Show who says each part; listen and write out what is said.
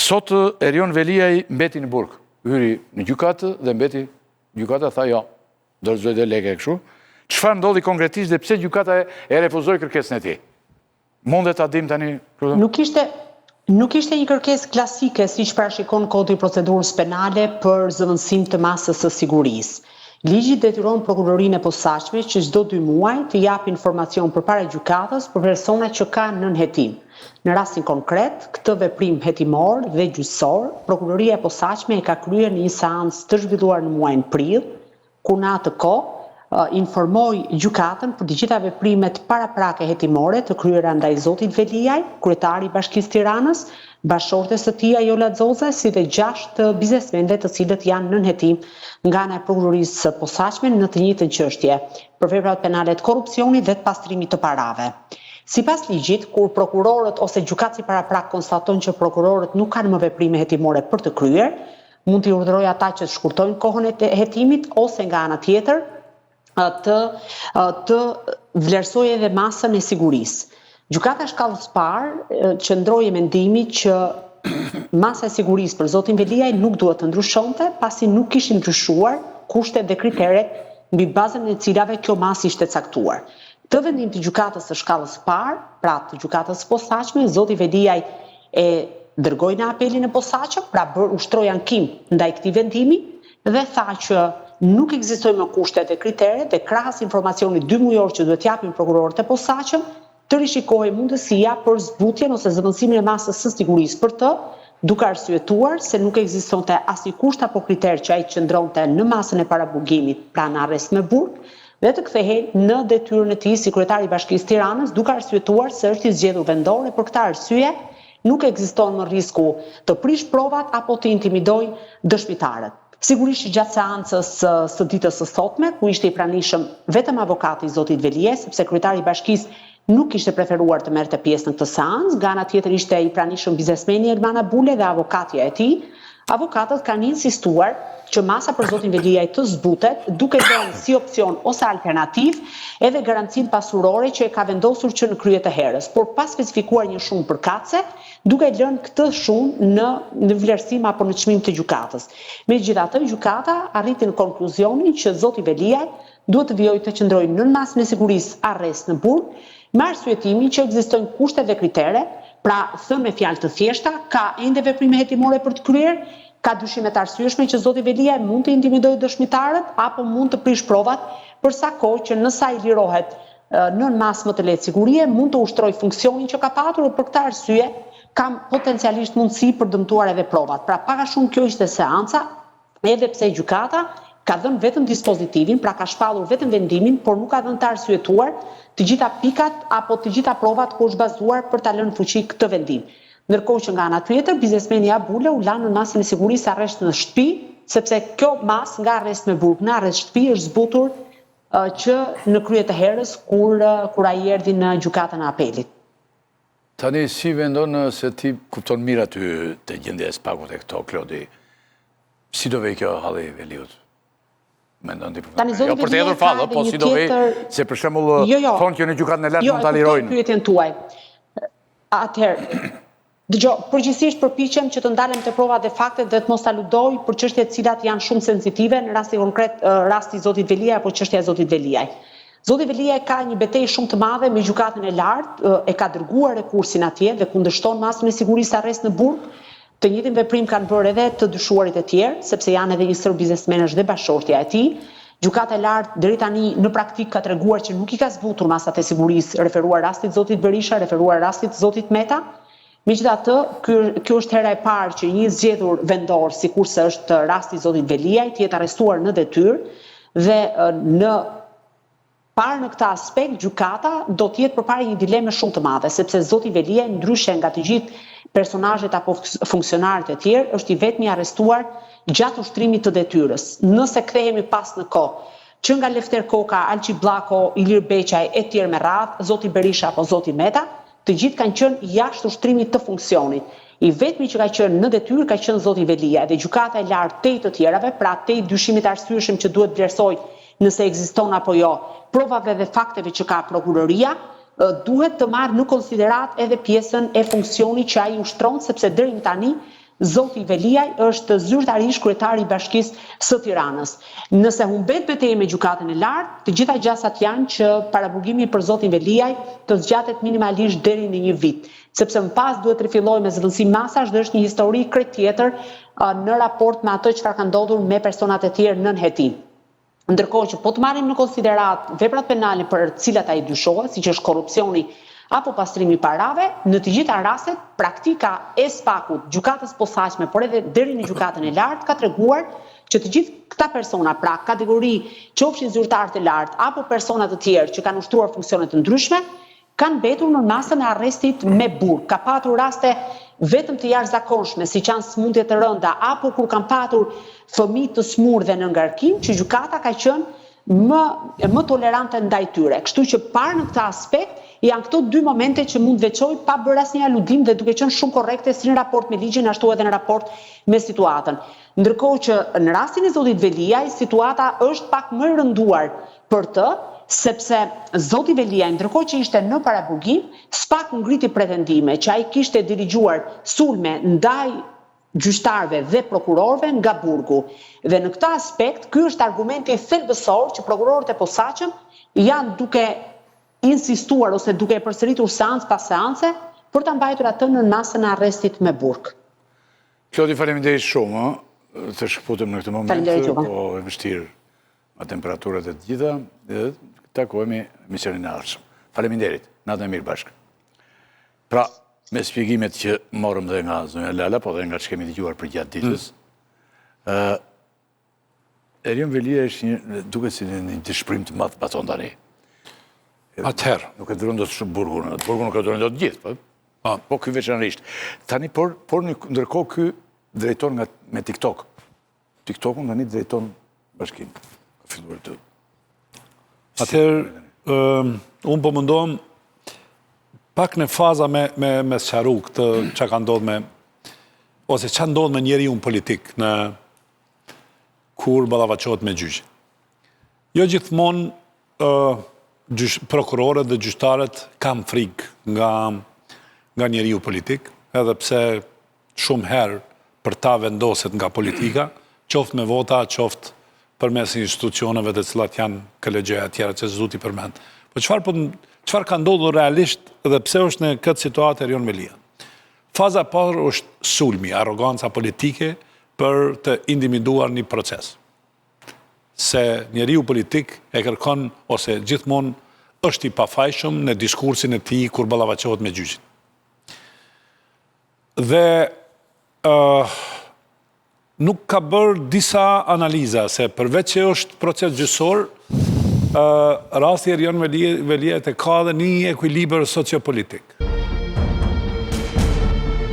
Speaker 1: Sot Erion Veliaj mbeti në burg, hyri në gjykatë dhe mbeti, gjykata tha jo, dorëzoj dhe leke e kështu. Çfarë ndodhi konkretisht dhe pse gjykata e refuzoi kërkesën e tij? Mundet ta dim tani?
Speaker 2: Nuk ishte një kërkesë klasike siç parashikon Kodi i Procedurës Penale për zëvendësim të masës së sigurisë. Ligji detyron prokurorinë e posaçme që çdo 2 muaj të jap informacion përpara gjykatës për persona që kanë nën hetim. Në rastin konkret, këtë veprim hetimor dhe gjyqësor, prokuroria e posaçme e ka kryer në një seancë të zhvilluar në muajin prill, ku në atë kohë informoi gjykatën për të gjitha veprimet paraprake hetimore të kryera ndaj zotit Veliaj, kryetari i Bashkisë Tiranës, bashkëshortes së tij Ajola Xoze, si dhe 6 biznesmenëve të cilët janë nën hetim nga ana e prokurorisë së posaçme në të njëjtën çështje, për veprat penale të korrupsionit dhe të pastrimit të parave. Sipas ligjit, kur prokurorët ose gjykatësi paraprak konstatojnë që prokurorët nuk kanë më veprime hetimore për të kryer, mund t'i urdhërojë ata që të shkurtojnë kohën e hetimit ose nga ana tjetër të vlerësojë edhe masën e sigurisë. Gjykata shkallës parë qëndroi mendimi që masa e sigurisë për zotin Veliaj nuk duhet të ndryshonte, pasi nuk kishin ndryshuar kushtet dhe kriteret mbi bazën e cilave kjo masë ishte caktuar. Të vendim të gjykatës së shkallës parë, pra të gjykatës së posaçme, zoti Veliaj e dërgoi në apelin e posaçëm, pra ushtroi ankim ndaj këtij vendimi dhe tha që nuk ekzistojnë më kushtet dhe kriteret dhe krahas informacionit 2 mujor që duhet japin prokurorët e posaçëm, të rishikohej mundësia për zbutjen ose zëvendësimin e masës së sigurisë për të, duke arsyetuar se nuk ekzistonte asnjë kusht apo kriter që ai qëndronte në masën e paraburgimit, pra në arrest me burg, dhe të kthehej në detyrën e tij si kryetari i Bashkisë Tiranës, duke arsyetuar se është i zgjedhur vendor e për këtë arsye nuk ekziston më risku të prish provat apo të intimidojë dëshmitarët. Sigurisht që gjatë seancës së ditës së sotme, ku ishte i pranishëm vetëm avokati i zotit Veliaj, sepse kryetari i bashkisë nuk ishte preferuar të merrte pjesë në këtë seancë, nga ana tjetër ishte i pranishëm biznesmeni Elmana Bule dhe avokatja e tij, avokatët kanë insistuar që masa për zotin Veliaj të zbutet, duke dhënë si opcion ose alternativë edhe garancinë pasurore që e ka vendosur që në krye të herës, por pa specifikuar një shumë përkatëse, duke lënë këtë shumë në vlerësim apo në çmim të gjykatës. Megjithatë, gjykata arriti në konkluzionin që zoti Veliaj duhet të vijojë të qëndrojë nën masën e sigurisë arrest në burg, me arsyetimin që ekzistojnë kushte dhe kritere, pra thënë me fjalë të thjeshta, ka ende veprime hetimore për të kryer, ka dyshime të arsyeshme që zoti Veliaj mund të intimidojë dëshmitarët apo mund të prish provat, për sa kohë që nëse ai lirohet nën masë më të lehtë sigurie, mund të ushtrojë funksionin që ka patur, për këtë arsye kam potencialisht mundësi për dëmtuar edhe provat. Pra pak a shumë kjo ishte seanca, edhe pse gjykata ka dhënë vetëm dispozitivin, pra ka shpallur vetëm vendimin, por nuk ka dhënë të arsyetuar të gjitha pikat apo të gjitha provat ku është bazuar për ta lënë fuqi këtë vendim. Ndërkohë që nga ana tjetër, biznesmeni Abule u la në masën e sigurisë arrest në shtëpi, sepse kjo masë nga arrest me burg në arrest shtëpi është zbutur që në krye të herës kur ai erdhi në gjykatën e apelit.
Speaker 1: Tani si vendon se ti kupton mirë aty të gjendja e spagut e këto, Klodi, si do vej kjo halli i Veliut? Mendon ti për jo për të hedhur fallë, po si do vej, se për shembull thonë që në gjykatën e lartë mund ta lirojnë.
Speaker 2: Jo, pyetjen tuaj. Atëherë, dëgjoj, përgjithsisht përpiqem që të ndalem te provat dhe faktet dhe të mos ta ludoj për çështje të cilat janë shumë sensitive, në rastin konkret rasti i zotit Veliaj apo çështja e zotit Veliaj. Zoti Veliaj ka një betejë shumë të madhe me gjykatën e lartë, e ka dërguar rekursin atje dhe kundërshton masën e sigurisë arrest në burg. Të njëjtin veprim kanë bërë edhe të dyshuarit e tjerë, sepse janë edhe një sër biznesmenësh dhe bashkëshortja e tij. Gjykata e lartë deri tani në praktik ka treguar që nuk i ka zbutur masat e sigurisë, referuar rastit zotit Berisha, referuar rastit zotit Meta. Megjithatë, kjo është hera e parë që një zgjedhur vendor, sikurse është rasti i zotit Veliaj, të jetë arrestuar në detyrë dhe parë në këtë aspekt, gjykata do të jetë përpara një dileme shumë të madhe, sepse zoti Veliaj, ndryshe nga të gjithë personazhet apo funksionarët e tjerë, është i vetmi arrestuar gjatë ushtrimit të detyrës. Nëse kthehemi pas në kohë, që nga Lefter Koka, Alçi Bllako, Ilir Beqaj e tjerë me radhë, zoti Berisha apo zoti Meta, të gjithë kanë qenë jashtë ushtrimit të funksionit. I vetmi që ka qenë në detyrë ka qenë zoti Veliaj dhe gjykata e lartë tej të tjerave, pra tej dyshimit arsyeshëm që duhet vlerësoj nëse ekziston apo jo, provave dhe fakteve që ka prokuroria, duhet të marrë në konsiderat edhe pjesën e funksionit që ai ushtron, sepse deri tani Zoti Veliaj është zyrtarish kryetari i Bashkisë së Tiranës. Nëse humbet betejë me gjykatën e lartë, të gjitha gjasat janë që parabugimi për zotin Veliaj të zgjatet minimalisht deri në 1 vit, sepse më pas duhet të rifillojë me zëvendësi masash dhe është një histori krejt tjetër në raport me atë çfarë ka ndodhur me personat e tjerë nën hetim. Ndërkohë që po të marrim në konsiderat veprat penale për cilat ai dyshohet, siç është korrupsioni apo pastrimi i parave, në të gjitha rastet, praktika e SPAK-ut, gjykatës posaçme, por edhe deri në gjykatën e lartë, ka treguar që të gjithë këta persona, pra kategori qofshin zyrtarë të lartë apo persona të tjerë që kanë ushtruar funksione të ndryshme, kanë mbetur në masën e arrestit me burg. Ka patur raste vetëm të jashtëzakonshme, si që janë smundje të rënda, apo kur kanë patur fëmijë të smur dhe në ngarkim, që gjykata ka qenë më tolerante ndaj tyre. Kështu që parë në këtë aspekt, janë këto 2 momente që mund veçoj pa bërë asnjë aludim dhe duke qenë shumë korrekte si në raport me ligjin, ashtu edhe në raport me situatën. Ndërkohë që në rastin e zotit Veliaj, situata është pak më e rënduar për të, sepse zoti Veliaj, ndërkohë që ishte në parabugim, SPAK ngriti pretendime që ai kishte dirigjuar sulme ndaj gjyqtarëve dhe prokurorëve nga burgu. Dhe në këtë aspekt, ky është argumenti thelbësor që prokurorët e posaçëm janë duke insistuar ose duke e përsëritur seancë pas seance për ta mbajtur atë në masën e arrestit me burg.
Speaker 1: Klodi, faleminderit shumë, të shkëputëm në këtë moment, po e vështirë me temperaturat e të gjitha, dhe takohemi misionin e ardhshëm. Faleminderit, natën e mirë bashkë. Pra, me shpjegimet që morëm dhe nga zonja Lala, po dhe nga që kemi dëgjuar për gjatë ditës, Erion Veliaj është një, duket si një dëshpërim të madh pason tani.
Speaker 3: Atëherë.
Speaker 1: Nuk e dëron do të shumë burgun, nuk e dëron do të gjithë, po ky veçanërisht. Tani, por ndërkohë ky drejton me TikTok. TikTokun tani drejton bashkinë. Ka filluar të...
Speaker 3: Atëherë, unë po mundohem pak në faza me sqaru këtë që ka ndodhë me, ose që ndodhë me njeriu politik në kur ballafaqohet me gjyqin. Jo gjithmonë prokurorët dhe gjyqtarët kam frikë nga njeriu politik, edhe pse shumë herë për ta vendoset nga politika, qoftë me vota, qoftë përmes institucioneve të cilat janë kolegjeja tjera që zoti përmend. Po çfarë ka ndodhur realisht dhe pse është në këtë situatë Erion Veliaj? Faza e parë është sulmi, arroganca politike për të individuar një proces. Se njeriu politik e kërkon ose gjithmonë është i pafajshëm në diskursin e tij kur ballafaqohet me gjyqin. Dhe nuk ka bërë disa analiza se përveç që është proces gjyqësor, rasti Erion Veliaj ka dhe një ekuilibër sociopolitik.